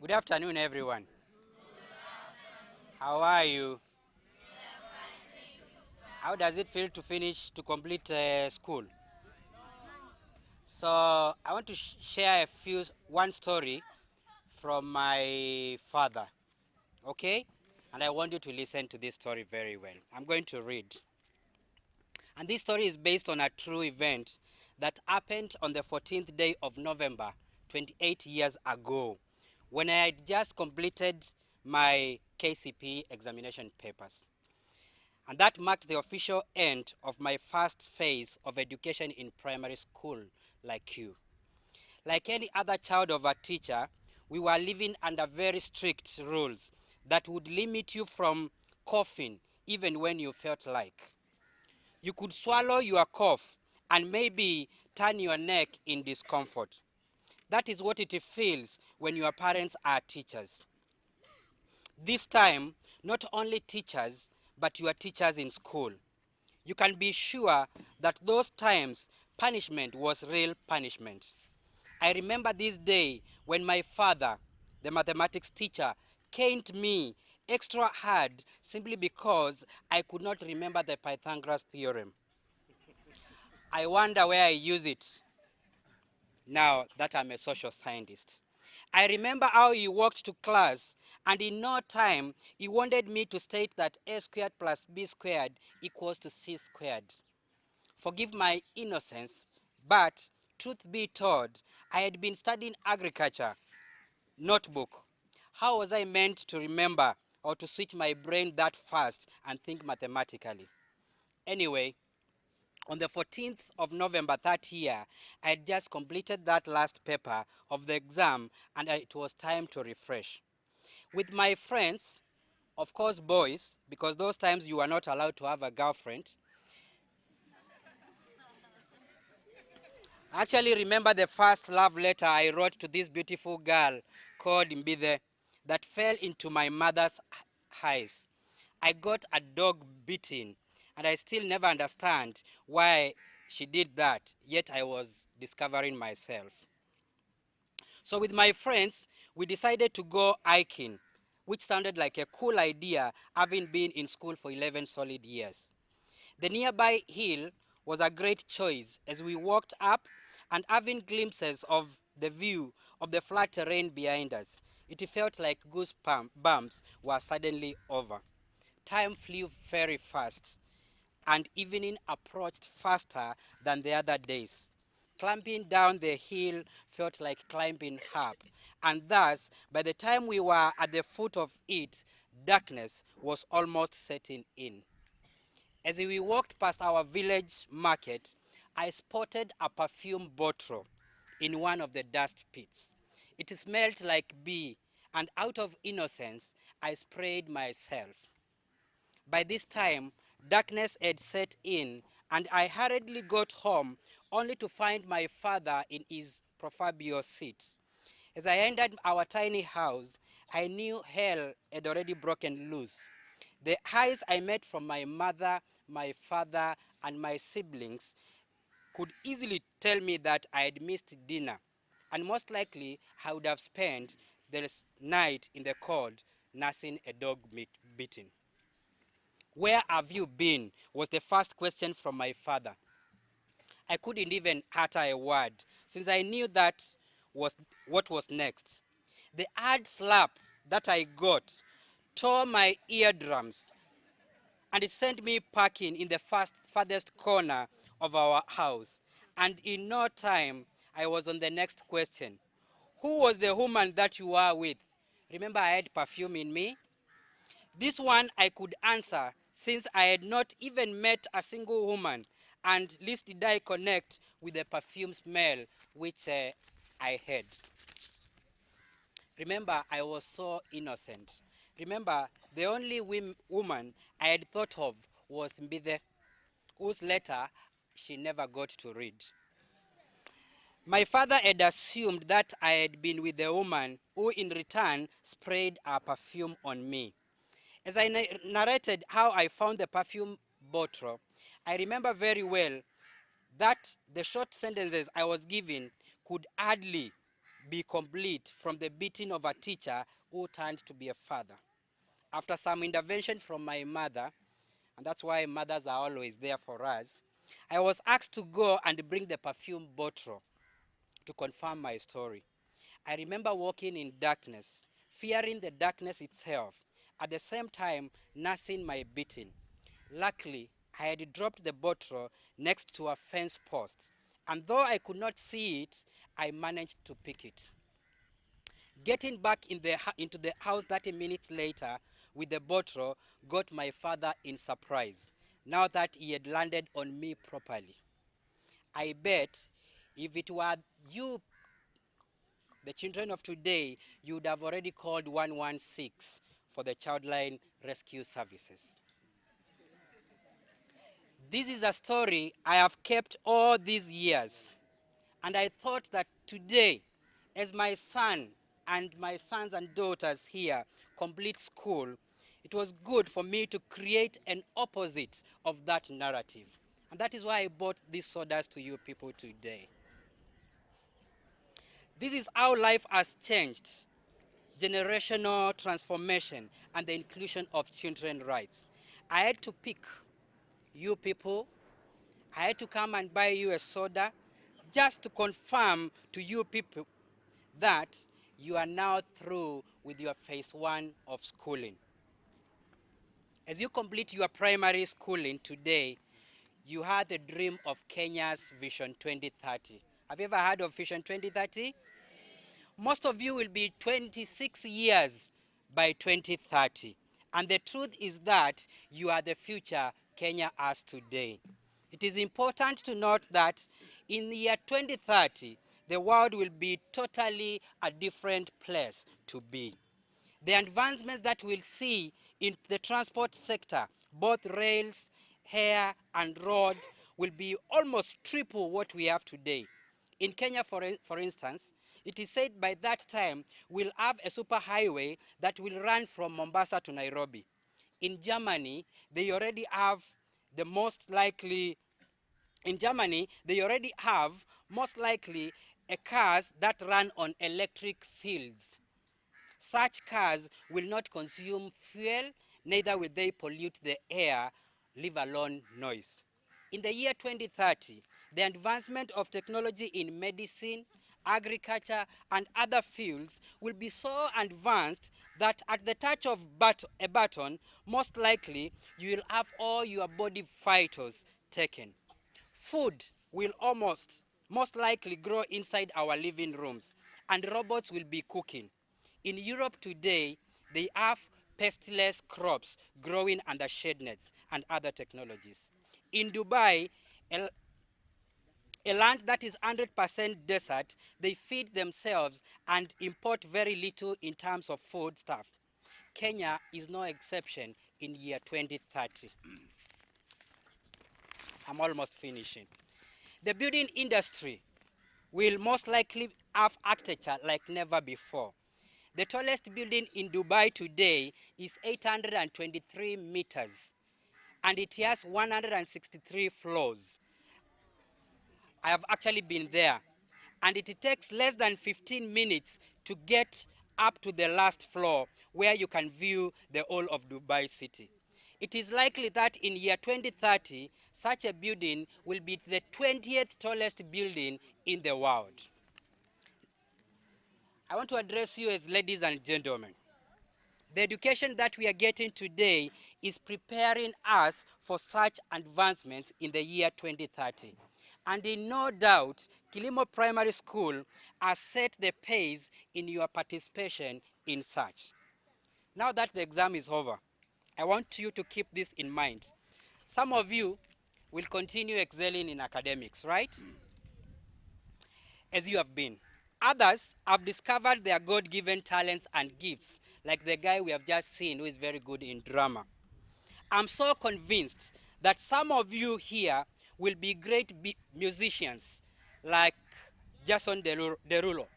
Good afternoon, everyone. How are you? How does it feel to finish, to complete school? So I want to share one story from my father, okay? And I want you to listen to this story very well. I'm going to read. And this story is based on a true event that happened on the 14th day of November, 28 years ago, when I had just completed my KCPE examination papers. And that marked the official end of my first phase of education in primary school, like you. Like any other child of a teacher, we were living under very strict rules that would limit you from coughing even when you felt like. You could swallow your cough and maybe turn your neck in discomfort. That is what it feels when your parents are teachers. This time, not only teachers, but your teachers in school. You can be sure that those times punishment was real punishment. I remember this day when my father, the mathematics teacher, caned me extra hard simply because I could not remember the Pythagoras theorem. I wonder where I use it now that I'm a social scientist. I remember how he walked to class, and in no time, he wanted me to state that a squared plus b squared equals to c squared. Forgive my innocence, but truth be told, I had been studying agriculture, notebook. How was I meant to remember or to switch my brain that fast and think mathematically? Anyway, on the 14th of November that year, I had just completed that last paper of the exam and it was time to refresh. With my friends, of course boys, because those times you were not allowed to have a girlfriend, I actually remember the first love letter I wrote to this beautiful girl called Mbide that fell into my mother's eyes. I got a dog beating, and I still never understand why she did that, yet I was discovering myself. So with my friends, we decided to go hiking, which sounded like a cool idea having been in school for 11 solid years. The nearby hill was a great choice as we walked up and having glimpses of the view of the flat terrain behind us. It felt like goosebumps were suddenly over. Time flew very fast, and evening approached faster than the other days. Climbing down the hill felt like climbing up, and thus, by the time we were at the foot of it, darkness was almost setting in. As we walked past our village market, I spotted a perfume bottle in one of the dust pits. It smelled like bee, and out of innocence, I sprayed myself. By this time, darkness had set in, and I hurriedly got home only to find my father in his proverbial seat. As I entered our tiny house, I knew hell had already broken loose. The eyes I met from my mother, my father, and my siblings could easily tell me that I had missed dinner, and most likely I would have spent the night in the cold nursing a dog beating. Where have you been? Was the first question from my father. I couldn't even utter a word, since I knew that was what was next. The hard slap that I got tore my eardrums, and it sent me packing in the farthest corner of our house. And in no time, I was on the next question. Who was the woman that you were with? Remember, I had perfume in me? This one I could answer since I had not even met a single woman, and least did I connect with the perfume smell which I had. Remember, I was so innocent. Remember, the only woman I had thought of was Mbide, whose letter she never got to read. My father had assumed that I had been with the woman who in return sprayed her perfume on me. As I narrated how I found the perfume bottle, I remember very well that the short sentences I was given could hardly be complete from the beating of a teacher who turned to be a father. After some intervention from my mother, and that's why mothers are always there for us, I was asked to go and bring the perfume bottle to confirm my story. I remember walking in darkness, fearing the darkness itself, at the same time nursing my beating. Luckily, I had dropped the bottle next to a fence post, and though I could not see it, I managed to pick it. Getting back into the house 30 minutes later with the bottle got my father in surprise, now that he had landed on me properly. I bet if it were you, the children of today, you would have already called 116 for the Childline Rescue Services. This is a story I have kept all these years. And I thought that today, as my son and my sons and daughters here complete school, it was good for me to create an opposite of that narrative. And that is why I brought these sodas to you people today. This is how life has changed. Generational transformation and the inclusion of children's rights. I had to pick you people. I had to come and buy you a soda just to confirm to you people that you are now through with your phase 1 of schooling. As you complete your primary schooling today, you had the dream of Kenya's Vision 2030. Have you ever heard of Vision 2030? Most of you will be 26 years by 2030. And the truth is that you are the future Kenya has today. It is important to note that in the year 2030, the world will be totally a different place to be. The advancements that we'll see in the transport sector, both rails, air, and road, will be almost triple what we have today. In Kenya, for instance, it is said by that time we'll have a superhighway that will run from Mombasa to Nairobi. In Germany, they already have the most likely, most likely a cars that run on electric fields. Such cars will not consume fuel, neither will they pollute the air, leave alone noise. In the year 2030, the advancement of technology in medicine, agriculture, and other fields will be so advanced that at the touch of a button, most likely you will have all your body vitals taken. Food will most likely grow inside our living rooms, and robots will be cooking. In Europe today, they have pestless crops growing under shade nets and other technologies. In Dubai, a land that is 100% desert, they feed themselves and import very little in terms of food stuff. Kenya is no exception in year 2030. I'm almost finishing. The building industry will most likely have architecture like never before. The tallest building in Dubai today is 823 meters, and it has 163 floors. I have actually been there, and it takes less than 15 minutes to get up to the last floor where you can view the whole of Dubai city. It is likely that in year 2030, such a building will be the 20th tallest building in the world. I want to address you as ladies and gentlemen. The education that we are getting today is preparing us for such advancements in the year 2030. And in no doubt, Kilimo Primary School has set the pace in your participation in such. Now that the exam is over, I want you to keep this in mind. Some of you will continue excelling in academics, right? As you have been. Others have discovered their God-given talents and gifts, like the guy we have just seen who is very good in drama. I'm so convinced that some of you here will be great musicians, like Jason Derulo,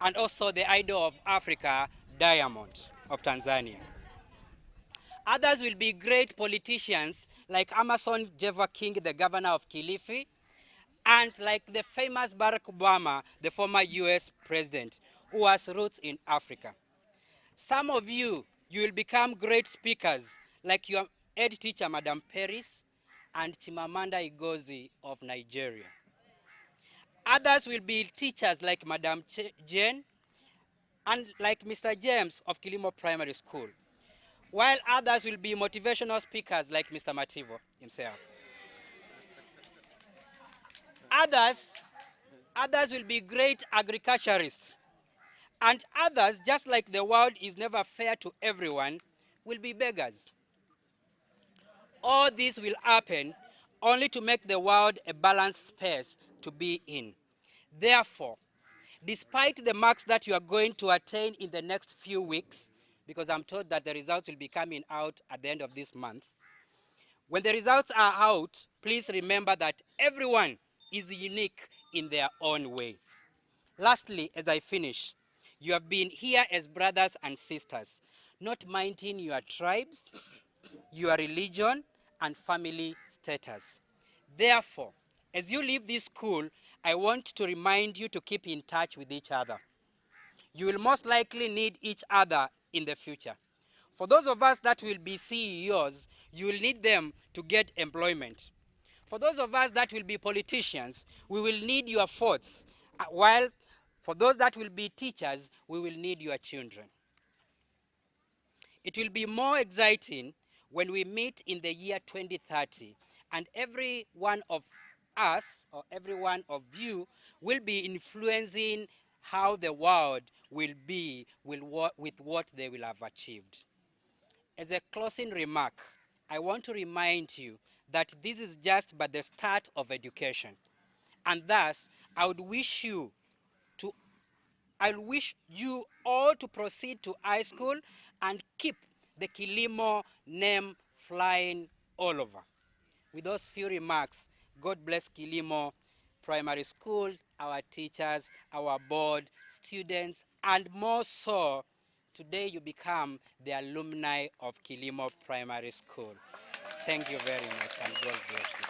and also the idol of Africa, Diamond of Tanzania. Others will be great politicians, like Amason Jeva King, the governor of Kilifi, And like the famous Barack Obama, the former US president, who has roots in Africa. Some of you, you will become great speakers, like your head teacher, Madam Paris, and Chimamanda Ngozi of Nigeria. Others will be teachers like Madam Jane and like Mr. James of Kilimo Primary School, while others will be motivational speakers like Mr. Mativo himself. Others will be great agriculturists, and others, just like the world is never fair to everyone, will be beggars. All this will happen only to make the world a balanced space to be in. Therefore, despite the marks that you are going to attain in the next few weeks, because I'm told that the results will be coming out at the end of this month, when the results are out, please remember that everyone is unique in their own way. Lastly, as I finish, you have been here as brothers and sisters, not minding your tribes, your religion, and family status. Therefore, as you leave this school, I want to remind you to keep in touch with each other. You will most likely need each other in the future. For those of us that will be CEOs, you will need them to get employment. For those of us that will be politicians, we will need your thoughts, while for those that will be teachers, we will need your children. It will be more exciting when we meet in the year 2030, and every one of us, or every one of you, will be influencing how the world will be with what they will have achieved. As a closing remark, I want to remind you that this is just but the start of education. And thus, I wish you all to proceed to high school and keep the Kilimo name flying all over. With those few remarks, God bless Kilimo Primary School, our teachers, our board, students, and more so, today you become the alumni of Kilimo Primary School. Thank you very much, and God bless you.